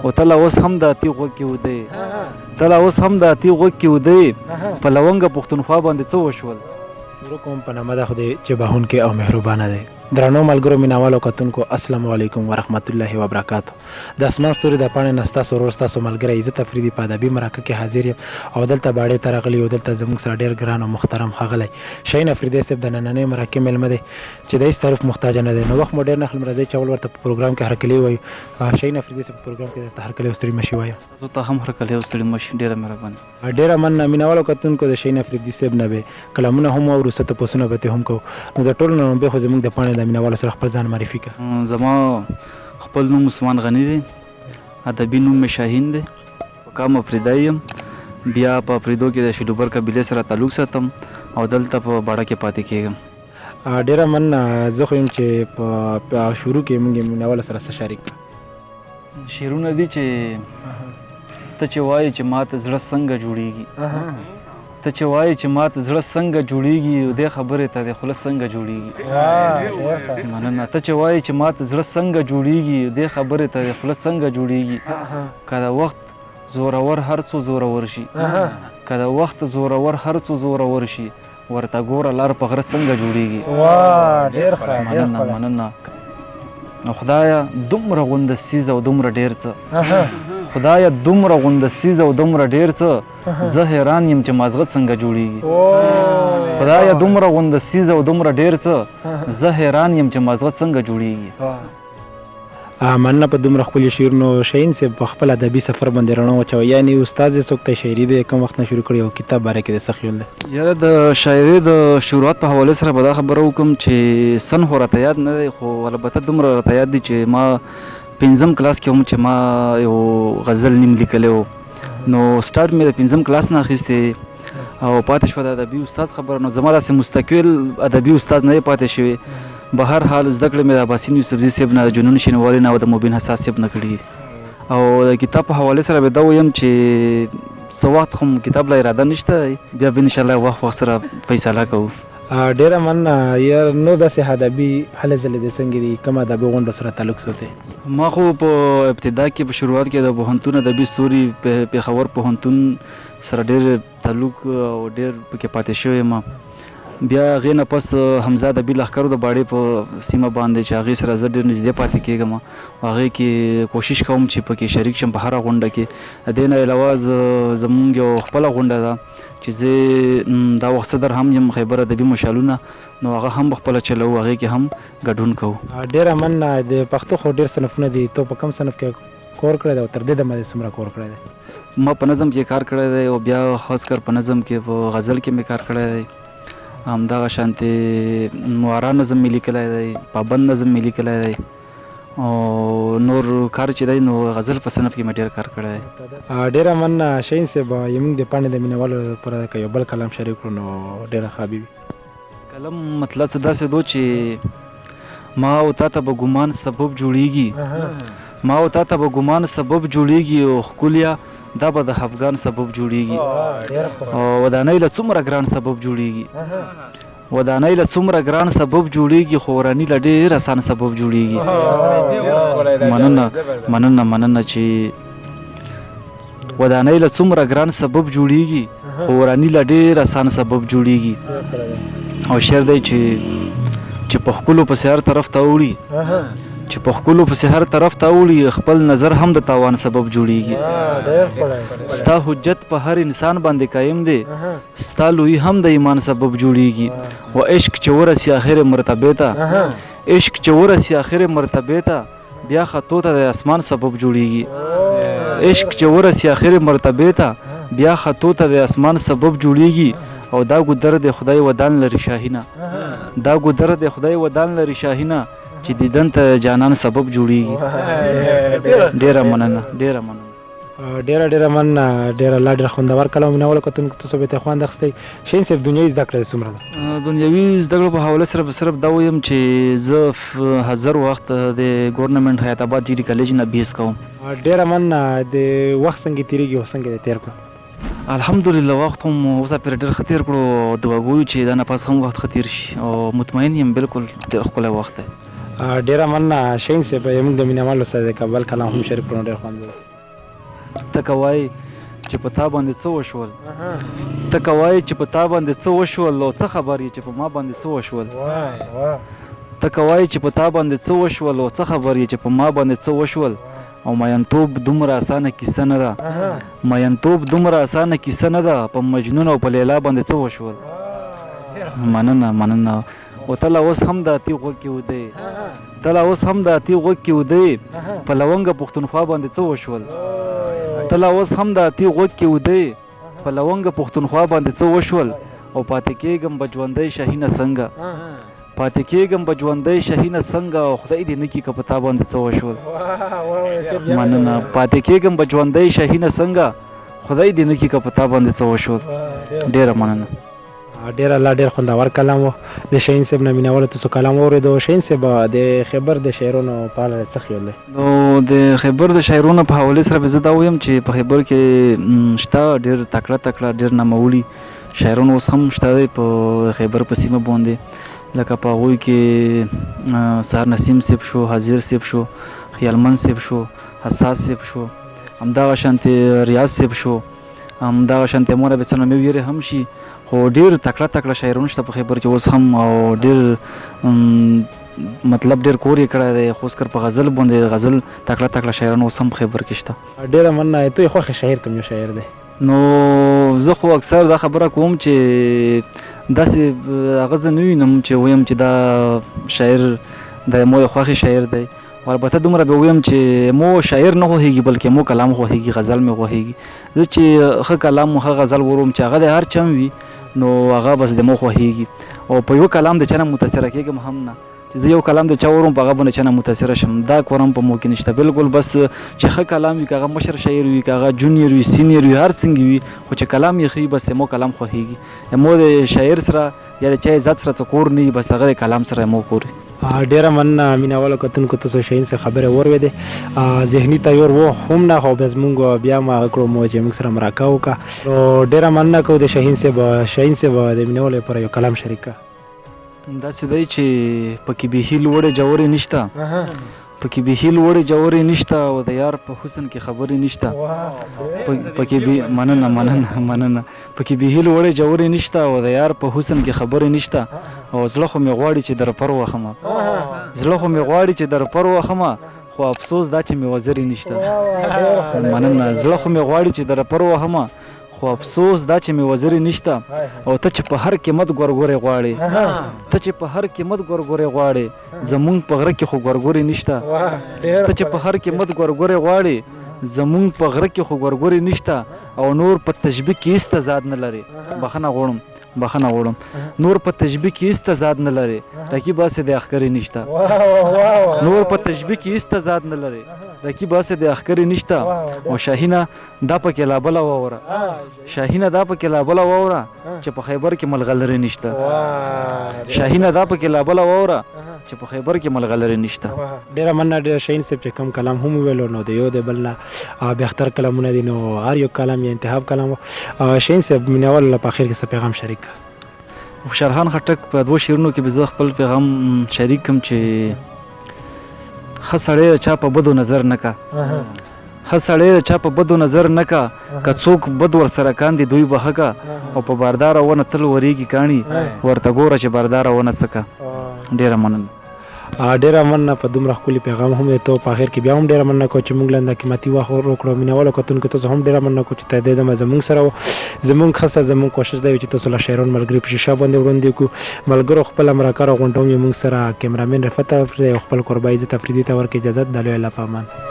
او ته لا اوس هم د اتي غوږ کې ودی ته لا اوس هم د اتي غوږ کې ودی په لونګه پښتونخوا باندې څه وشول. شروع کوم په نامه د خدای چې بهونکی او مهربانه دی. درنو ملګرو مینوالو کتونکو السلام علیکم ورحمت الله وبرکاتو. د اسمان ستوري د پاڼې نه ستاسو ورور ستاسو ملګری عزت افریدي په ادبي مرکه کې حاضر یم او دلته باړې ته راغلی او دلته زموږ سره ډېر ګران او محترم ښاغلی شهین افریدي صاحب د نننۍ مرکې میلمه دی چې د هېڅ تعریف محتاج نه دی. نو وخت مو ډېر نه اخلم، راځئ چې اول ورته په پروګرام کې هرکلی ووایو. شهین افریدي صاحب په پروګرام کې درته هرکلی او ستړي مه شي وایه. زه ته هم هرکلی او ستړي مه شي، ډېره مهرباني. ډېره مننه مینوالو کتونکو. د شهین افریدي صاحب نه به کلامونه هم واورو، څه تپوسونه به ترې هم کوو. نو د ټولو نه لومبې خو زموږ د پاڼې د مینوالو سره خپل ځان معرفي کړه. زما خپل نوم عثمان غني دی، ادبي نوم مې شاهین دی، مقام افریدی یم، بیا په افریدو کې د شیدوبر قبیلې سره تعلق ساتم او دلته په باړه کې پاتې کېږم. ډېره مننه. زه خو یم چې په شروع کې موږ مینوالو سره څه شریک کړه. شعرونه دي چې ته چې وایې چې ما ته زړه څنګه جوړېږي، ته چې وایې چې ما ته زړه څنګه جوړېږي، دې خبرې ته د خوله څنګه جوړېږي. مننه. ته چې وایې چې ما ته زړه څنګه جوړېږي، دې خبرې ته د خوله څنګه جوړېږي. که د وخت زورور هر څو زورور شي، که د وخت زورور هر څو زورور شي، ورته ګوره لار په غره څنګه جوړېږي. مننه مننه. خدایه دومره غونده سیز او دومره ډېر څه، خدایه دومره غونده سیز او دومره ډېر څه، زه حیران یم چې مازغه څنګه جوړېږي. خدایه دومره غونده سیز او دومره ډېر څه، زه حیران یم چې مازغه څنګه جوړېږي. مننه په دومره ښکلي شعرونو. شهین صاحب په خپل ادبي سفر باندې رڼا واچوه، یعنې استاد یې څوک ته شاعري دی کوم وخت نه شروع کړې او کتاب باره کې د څه خیال دی؟ یاره د شاعري د شروعات په حوالې سره به دا خبره وکړم چې سن خو راته یاد نه دی، خو البته دومره راته یاد دی چې ما 5م کلاس کې هم چې ما یو غزل نیم لیکلی و، نو سټارټ مې د 5م کلاس نه اخیستی او پاتې شوه د ادبي استاد خبره. نو زما داسې مستقل ادبي استاد نه دی پاتې شوی. به هر حال زده کړې مې د عباسین یوسفزي صاحب نه، د جنون شینواري نه او د مبین حساس صاحب نه کړي. او د کتاب په حوالې سره به دا ویم چې څه وخت خو کتاب لا اراده نشته، بیا به انشاءالله وخت سره فیصله کوو. ډېره مننه. یار نو داسې ادبي هلې ځلې د څنګه دي کوم ادبي غونډو سره تعلق ساتي؟ ما خو په ابتدا کې په شروعات کې د پوهنتون ادبي ستوري پېښور پوهنتون سره ډېر تعلق او ډېر پکې پاتې شوی یم. بیا هغې نه پس حمزه ادبي لښکرو د باړې په سیمه باندې چې هغې سره زه ډېر نږدې پاتې کېږم، هغې کې کوشش کوم چې پکې شریک شم په هره غونډه کې. د دې نه علاوه زمونږ یو خپله غونډه ده چې زه دا وخت صدر هم یم خیبر ادبي مشالونه، نو هغه هم خپله چلوو، هغې کې هم ګډون کوو. ډېره مننه. د پښتو خو ډېر صنفونه دي، تو په کوم صنف کې کور کړی دی او تر دې دمه دې څومره کور کړی دی؟ ما په نظم کې کار کړی دی او بیا خاص کر په نظم کې په غزل کې مې کار کړی دی. همدغه شانتې مواره نظم مې لیکلی دی، پابند نظم مې لیکلی دی او نور کار چې دی نو غزل په صنف کې مې ډېر کار کړی دی. ډېره مننه شهین صاحب. زموږ د پاڼې د مینوالو لپاره که یو بل کلام شریک کړو نو ډېره ښه به وي. کلم مطلب څه داسې دو چې ما او تا ته به ګمان سبب جوړېږي، ما او تا ته به ګمان سبب جوړېږي او ښکلیا دا به د خفګان سبب جوړېږي. او ودانۍ له څومره ګران سبب جوړېږي، ودانۍ له څومره ګران سبب جوړېږي، خو وراني له ډېر اسان سبب جوړېږي. مننه مننه مننه چې ودانۍ له څومره ګران سبب جوړېږي، خو وراني له ډېر اسان سبب جوړېږي. او شعر دی چې په ښکلو پسې هر طرف ته اوړي، چې په ښکلو پسې هر طرف ته اوړي، خپل نظر هم د تاوان سبب جوړېږي. ستا حجت په هر انسان باندې قایم دی، ستا لوی هم د ایمان سبب جوړېږي. و عشق چې ورسي آخر مرتبې ته، عشق چې ورسي آخر مرتبې ته، بیا خطو ته د اسمان سبب جوړېږي. عشق چې ورسي آخر مرتبې ته، بیا خطو ته د اسمان سبب جوړېږي. او دا ګودر د خدای ودان لري شاهینه، دا ګودر د خدای ودان لري شاهینه، چې دیدن ته جانان سبب جوړېږي. ډېره مننه ډېره مننه. ډېره مننه. ډېره لا ډېر خوندور کلام مینوالو کتونکو تاسو به ترې خوند اخیستی. شهین صاحب دنیوي زده کړه څومره ده؟ دنیوي زده کړو په حواله سره به صرف دا ویم چې زه هزار وخت د ګورنمنټ حیات آباد ډیګري کالج نه بیس کوم. ډېره مننه. د وخت څنګه تېرېږي او څنګه دې تېر کړو؟ الحمدلله وخت هم اوسه پرې ډېر ښه تېر کړو. دعا کوو چې دا نه پس هم وخت ښه تېر شي او مطمئن یم بالکل ډېر ښکلی وخت دی. ډېره مننه شهین صاحب. زموږ د مینوالو سره د کابل کلام هم شریک کړو، ډېر خوند ته که وایې چې په تا باندې څه وشول ته که وایې چې په تا باندې څه وشول او څه خبر یې چې په ما باندې څه وشول ته که وایې چې په تا باندې څه وشول او څه خبر یې چې په ما باندې څه وشول او مینتوب دومره اسانه کیسه نه ده مینتوب دومره اسانه کیسه نه ده په مجنون او په لیلا باندې څه وشول مننه او ته لا اوس هم د اتي غوږ کې ودی ته لا اوس هم د اتي غوږ کې ودی په لونګه پښتونخوا باندې څه وشول ته لا اوس هم د اتي غوږ کې ودی په لونګه پښتونخوا باندې څه وشول او پاتې کېږم به ژوندی شهینه څنګه پاتې کېږم به ژوندی شهینه څنګه او خدای دې نه کړي که په تا باندې څه وشول مننه پاتې کېږم به ژوندی شهینه څنګه خدای دې نه کړي که په تا باندې څه وشول ډېره مننه ډېر الله ډېر خوندور کلام و د شاهین صاحب نه مینه واله تاسو کلام واورېدو شاهین صاحب د خیبر د شاعرانو په اړه څه خیال دی نو د خیبر د شاعرانو په حوالې سره به زه دا ویم چې په خیبر کې شته ډېر تکړه ډېر ناموړي شاعران اوس هم شته دی په خیبر په سیمه باندې لکه په هغوی کې سهار نسیم صاحب شو حاضر صاحب شو خیالمند صاحب شو حساس صاحب شو همدغه شانتې ریاض صاحب شو همدغه شانتې مونه به څه نومې ویرې هم شي خو ډېر تکړه شاعران شته په خیبر کې اوس هم او ډېر مطلب ډېر کور یې کړی دی خو کر په غزل باندې غزل تکړه شاعران اوس هم په خیبر کې شته ډېره مننه ته یې خوښ شاعر کوم یو شاعر دی نو زه خو اکثر دا خبره کوم چې داسې هغه زه نه وینم چې ویم چې دا شاعر د مو خوښ شاعر دی البته دومره به ویم چې مو شاعر نه خوښېږي بلکې مو کلام خوښېږي غزل مې خوښېږي زه چې ښه کلام ښه غزل وروم چې هغه د هر چم وي نو هغه بس د مو خوښېږي او په یو کلام د چا نه متاثره کېږم هم نه چې زه یو کلام د چا وروم په هغه باندې چا نه متاثره شم دا کورم په مو کې نشته بالکل بس چې ښه کلام وي که هغه مشر شاعر وي که هغه جونیر وي سینیر وي هر څنګه وي خو چې کلام یې ښه وي بس مو کلام خوښېږي مو د شاعر سره یا د چا عزت سره څه کور نه وي بس هغه د کلام سره مو کور ډېره مننه مینه واله کتونکو تاسو شاهین صاحب خبرې واورېدې ذهني تیار و هم نه خو بس مونږ بیا ما هغه کړو مو چې موږ سره مرکه وکړه نو ډېره مننه کوو د شاهین صاحب د مینه والې لپاره یو کلام شریک کړه داسې دی چې پکې بیخي لوړې جوړې نشته پکې بیخي لوړې جوړې نشته او د یار په حسن کې خبرې نشته پکې مننه پکې بیخي لوړې جوړې نشته او د یار په حسن کې خبرې نشته او زړه خو مې غواړي چې در پر وخمه زړه خو مې غواړي چې در پر وخمه خو افسوس دا چې مې وزرې نشته مننه زړه خو مې غواړي چې در پر وخمه خو افسوس دا چې مې وزرې نشته او ته چې په هر قیمت ګورګورې غواړې ته چې په هر قیمت ګورګورې غواړې زمونږ په غره کې خو ګورګورې نشته ته چې په هر قیمت ګورګورې غواړې زمونږ په غره کې خو ګورګورې نشته او نور په تشبیه کې هېڅ تضاد نه لري بخښنه غواړم نور په تشبیه کې هېڅ تضاد نه لري رقیب هسې د اخکرې نشته نور په تشبیه کې هېڅ تضاد نه لري رقیب هسې د اخکرې نشته او شاهینه دا پکې لا بله واوره شاهینه دا پکې لا بله واوره چې په خیبر کې ملغلرې نشته شاهینه دا پکې لا بله واوره چې په خیبر کې ملغلرې نشته ډېره مننه ډېر شاهین صاحب چې کوم کلام هم وویلو نو د یو د بل نه بهتر کلامونه دي نو هر یو کلام یا انتخاب کلام شاهین صاحب مینه والو په اخر کې څه پیغام شریک خوشحال خان خټک په دوه شعرونو کې به زه خپل پیغام شریک کړم چې ښه سړی چا په بدو نظر نه کا ښه سړی چا په بدو نظر نه کا که څوک بد ورسره کاندي دوی به ښه کا او په بارداره ونه تل ورېږي کاڼي ورته ګوره چې بارداره ونه څه کا ډېره مننه ډېره مننه په دومره ښکلي پیغام هم دی ته په آخر کې بیا هم ډېره مننه کوو چې موږ له قیمتي وخت وکړو مینه والو کتونکو تاسو هم ډېره مننه کوو چې تادی دمه زموږ سره و زموږ هڅه زموږ کوشش دی چې تاسو له شاعرانو ملګري په شیشه باندې وړاندې کړو ملګرو خپله مرکه راغونډوم یې موږ سره کیمرامین رفت خپل کوربه عزت افریدي ته ورکړي اجازت د الله په امان